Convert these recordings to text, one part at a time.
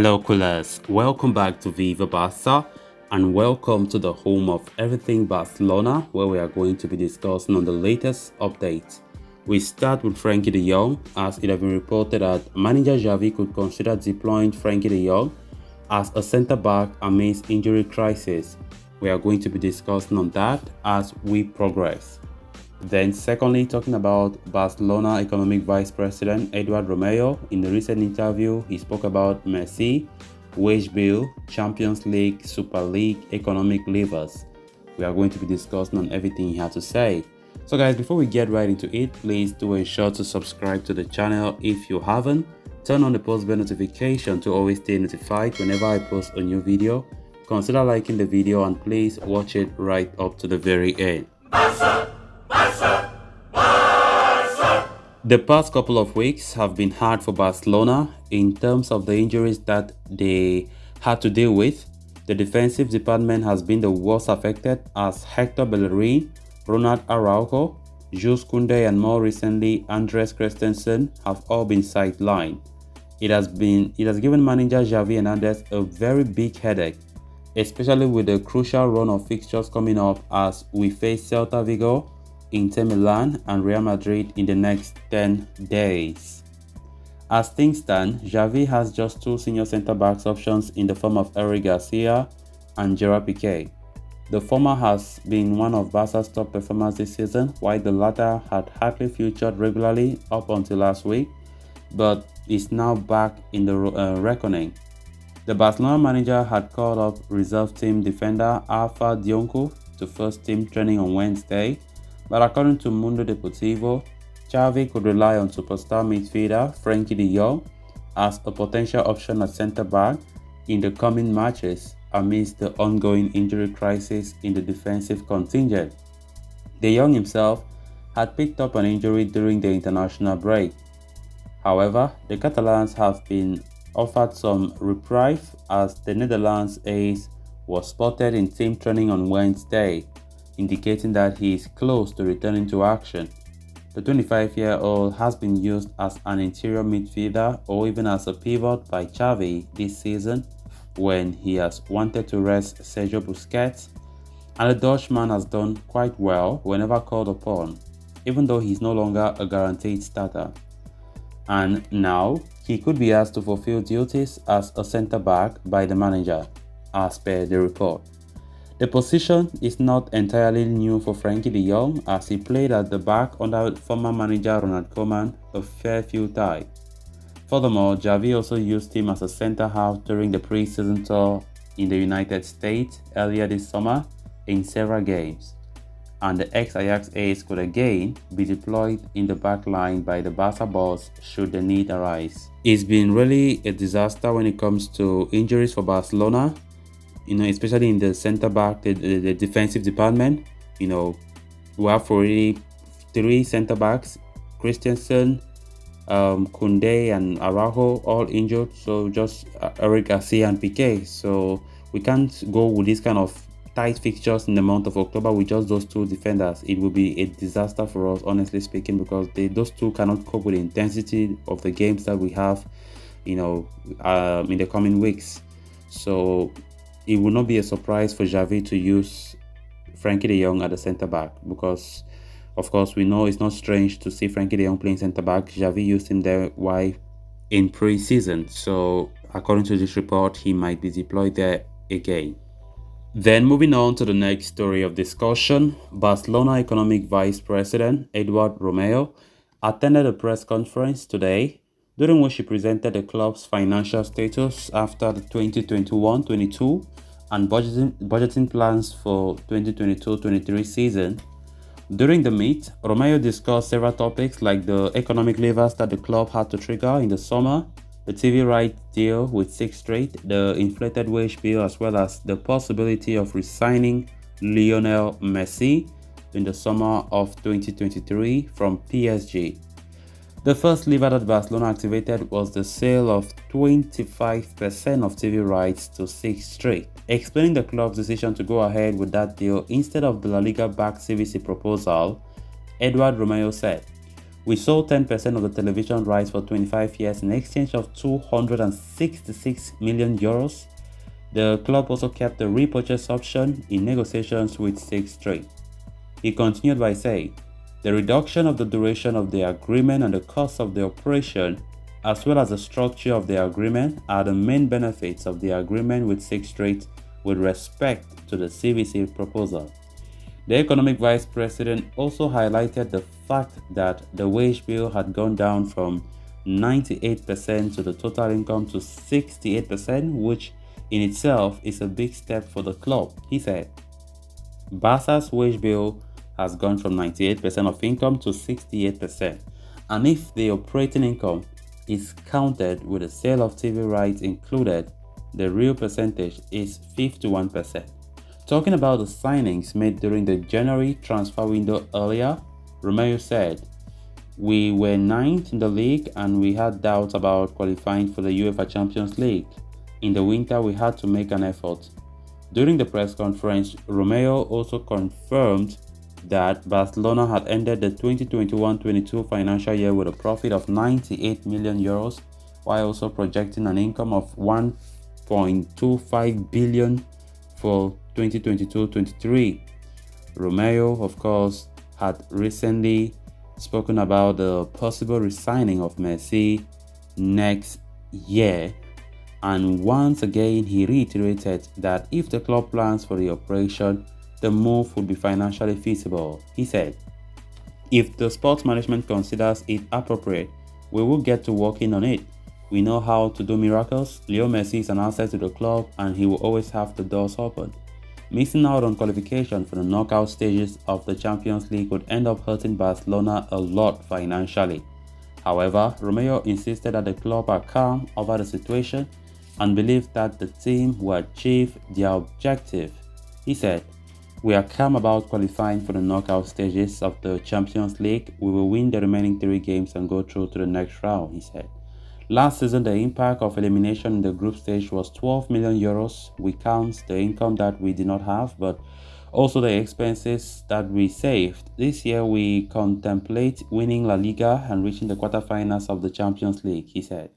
Hello coolers, welcome back to Viva Barça and welcome to the home of everything Barcelona, where we are going to be discussing on the latest updates. We start with Frenkie de Jong, as it has been reported that manager Xavi could consider deploying Frenkie de Jong as a centre-back amidst injury crisis. We are going to be discussing on that as we progress. Then secondly, talking about Barcelona Economic Vice President Eduard Romeu. In a recent interview, he spoke about Messi, wage bill, Champions League, Super League, economic levers. We are going to be discussing on everything he had to say. So guys, before we get right into it, please do ensure to subscribe to the channel if you haven't. Turn on the post bell notification to always stay notified whenever I post a new video. Consider liking the video and please watch it right up to the very end. Barça! The past couple of weeks have been hard for Barcelona in terms of the injuries that they had to deal with. The defensive department has been the worst affected, as Hector Bellerin, Ronald Araujo, Jules Koundé and more recently Andres Christensen have all been sidelined. It has given manager Xavi Hernandez a very big headache, especially with the crucial run of fixtures coming up as we face Celta Vigo, Inter Milan and Real Madrid in the next 10 days. As things stand, Xavi has just two senior centre-backs options in the form of Eric Garcia and Gerard Piqué. The former has been one of Barca's top performers this season, while the latter had hardly featured regularly up until last week, but is now back in the reckoning. The Barcelona manager had called up reserve team defender Alpha Dionco to first team training on Wednesday, but according to Mundo Deportivo, Xavi could rely on superstar midfielder Frenkie de Jong as a potential option at centre-back in the coming matches amidst the ongoing injury crisis in the defensive contingent. De Jong himself had picked up an injury during the international break. However, the Catalans have been offered some reprieve as the Netherlands ace was spotted in team training on Wednesday, indicating that he is close to returning to action. The 25-year-old has been used as an interior midfielder or even as a pivot by Xavi this season when he has wanted to rest Sergio Busquets, and the Dutchman has done quite well whenever called upon, even though he is no longer a guaranteed starter. And now he could be asked to fulfill duties as a centre-back by the manager, as per the report. The position is not entirely new for Frenkie de Jong, as he played at the back under former manager Ronald Koeman a fair few times. Furthermore, Xavi also used him as a centre-half during the pre-season tour in the United States earlier this summer in several games, and the ex-Ajax ace could again be deployed in the back line by the Barca boss should the need arise. It's been really a disaster when it comes to injuries for Barcelona, especially in the centre-back, the defensive department. We have already three centre-backs, Christensen, Koundé and Araujo, all injured, so just Eric Garcia and Piqué. So we can't go with this kind of tight fixtures in the month of October with just those two defenders. It will be a disaster for us, honestly speaking, because those two cannot cope with the intensity of the games that we have, in the coming weeks. So it will not be a surprise for Xavi to use Frenkie de Jong at the centre-back, because of course we know it's not strange to see Frenkie de Jong playing centre-back. Xavi used him there while in pre-season, so according to this report he might be deployed there again. Then moving on to the next story of discussion, Barcelona Economic Vice President Eduard Romeu attended a press conference today during which he presented the club's financial status after the 2021-22 and budgeting plans for 2022-23 season. During the meet, Romeu discussed several topics like the economic levers that the club had to trigger in the summer, the TV rights deal with Sixth Street, the inflated wage bill, as well as the possibility of re-signing Lionel Messi in the summer of 2023 from PSG. The first lever that Barcelona activated was the sale of 25% of TV rights to Sixth Street, explaining the club's decision to go ahead with that deal instead of the La Liga-backed CVC proposal. Eduard Romeu said, We sold 10% of the television rights for 25 years in exchange of 266 million euros. The club also kept the repurchase option in negotiations with Sixth Street. He continued by saying, the reduction of the duration of the agreement and the cost of the operation, as well as the structure of the agreement, are the main benefits of the agreement with Sixth Street with respect to the CVC proposal. The economic vice president also highlighted the fact that the wage bill had gone down from 98% to the total income to 68%, which in itself is a big step for the club. He said, Barca's wage bill has gone from 98% of income to 68%, and if the operating income is counted with the sale of TV rights included, the real percentage is 51%. Talking about the signings made during the January transfer window earlier, Romeu said, we were 9th in the league and we had doubts about qualifying for the UEFA Champions League. In the winter, we had to make an effort. During the press conference, Romeu also confirmed that Barcelona had ended the 2021-22 financial year with a profit of 98 million euros, while also projecting an income of 1.25 billion for 2022-23. Romeu, of course, had recently spoken about the possible re-signing of Messi next year, and once again he reiterated that if the club plans for the operation, the move would be financially feasible. He said, if the sports management considers it appropriate, we will get to working on it. We know how to do miracles. Leo Messi is an asset to the club and he will always have the doors open. Missing out on qualification for the knockout stages of the Champions League would end up hurting Barcelona a lot financially. However, Romeu insisted that the club are calm over the situation and believed that the team will achieve their objective. He said, we are calm about qualifying for the knockout stages of the Champions League. We will win the remaining 3 games and go through to the next round, he said. Last season, the impact of elimination in the group stage was 12 million euros. We count the income that we did not have, but also the expenses that we saved. This year, we contemplate winning La Liga and reaching the quarterfinals of the Champions League, he said.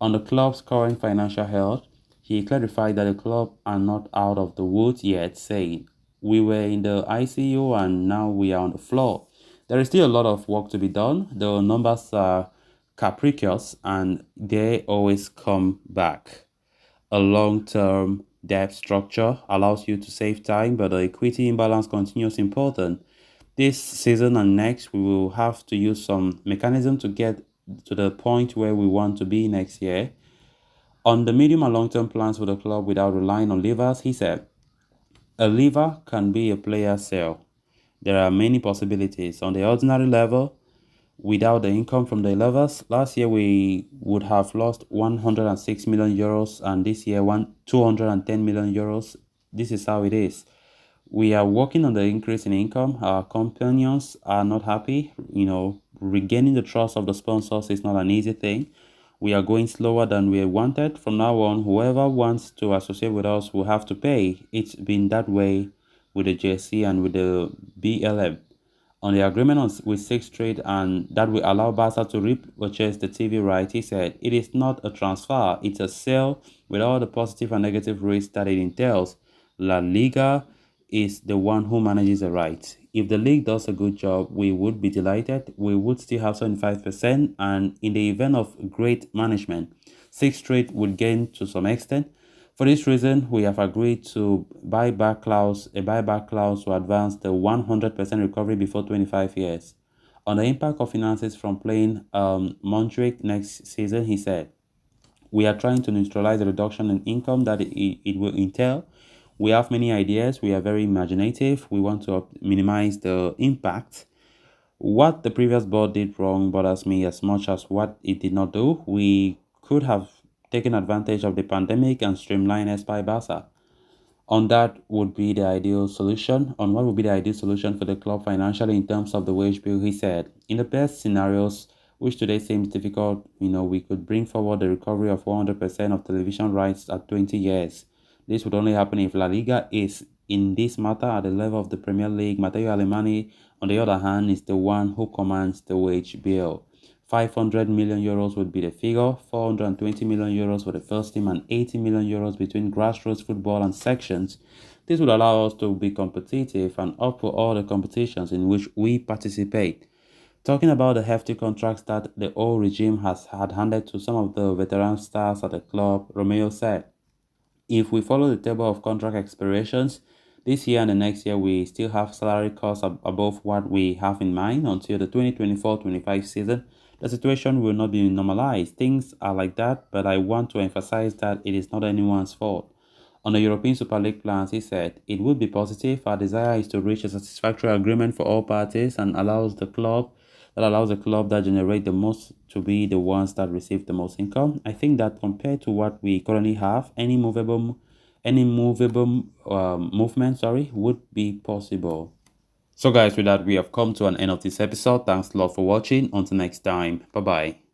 On the club's current financial health, he clarified that the club are not out of the woods yet, saying, we were in the ICU and now we are on the floor. There is still a lot of work to be done. The numbers are capricious and they always come back. A long-term debt structure allows you to save time, but the equity imbalance continues important. This season and next, we will have to use some mechanism to get to the point where we want to be next year. On the medium and long-term plans for the club without relying on levers, he said, a lever can be a player sale. There are many possibilities. On the ordinary level, without the income from the levers, last year we would have lost 106 million euros and this year 210 million euros. This is how it is. We are working on the increase in income. Our companions are not happy. Regaining the trust of the sponsors is not an easy thing. We are going slower than we wanted. From now on, whoever wants to associate with us will have to pay. It's been that way with the JC and with the BLM. On the agreement with Sixth Street and that will allow Barca to repurchase the TV rights, he said, it is not a transfer, it's a sale with all the positive and negative risks that it entails. La Liga is the one who manages the rights. If the league does a good job, we would be delighted. We would still have 75%, and in the event of great management, Sixth Street would gain to some extent. For this reason, we have agreed to a buyback clause to advance the 100% recovery before 25 years. On the impact of finances from playing Montjuic next season, he said, we are trying to neutralize the reduction in income that it will entail. We have many ideas. We are very imaginative. We want to minimize the impact. What the previous board did wrong bothers me as much as what it did not do. We could have taken advantage of the pandemic and streamlined Espai Barca. On that would be the ideal solution. On what would be the ideal solution for the club financially in terms of the wage bill, he said, in the best scenarios, which today seems difficult, we could bring forward the recovery of 100% of television rights at 20 years. This would only happen if La Liga is in this matter at the level of the Premier League. Matteo Alemany, on the other hand, is the one who commands the wage bill. 500 million euros would be the figure, 420 million euros for the first team, and 80 million euros between grassroots football and sections. This would allow us to be competitive and up for all the competitions in which we participate. Talking about the hefty contracts that the old regime had handed to some of the veteran stars at the club, Romeu said, "If we follow the table of contract expirations, this year and the next year we still have salary costs above what we have in mind until the 2024-25 season. The situation will not be normalized. Things are like that, but I want to emphasize that it is not anyone's fault." On the European Super League plans, he said, "It would be positive. Our desire is to reach a satisfactory agreement for all parties and allows the club that generate the most to be the ones that receive the most income. I think that compared to what we currently have, any movement, would be possible." So guys, with that, we have come to an end of this episode. Thanks a lot for watching. Until next time, bye bye.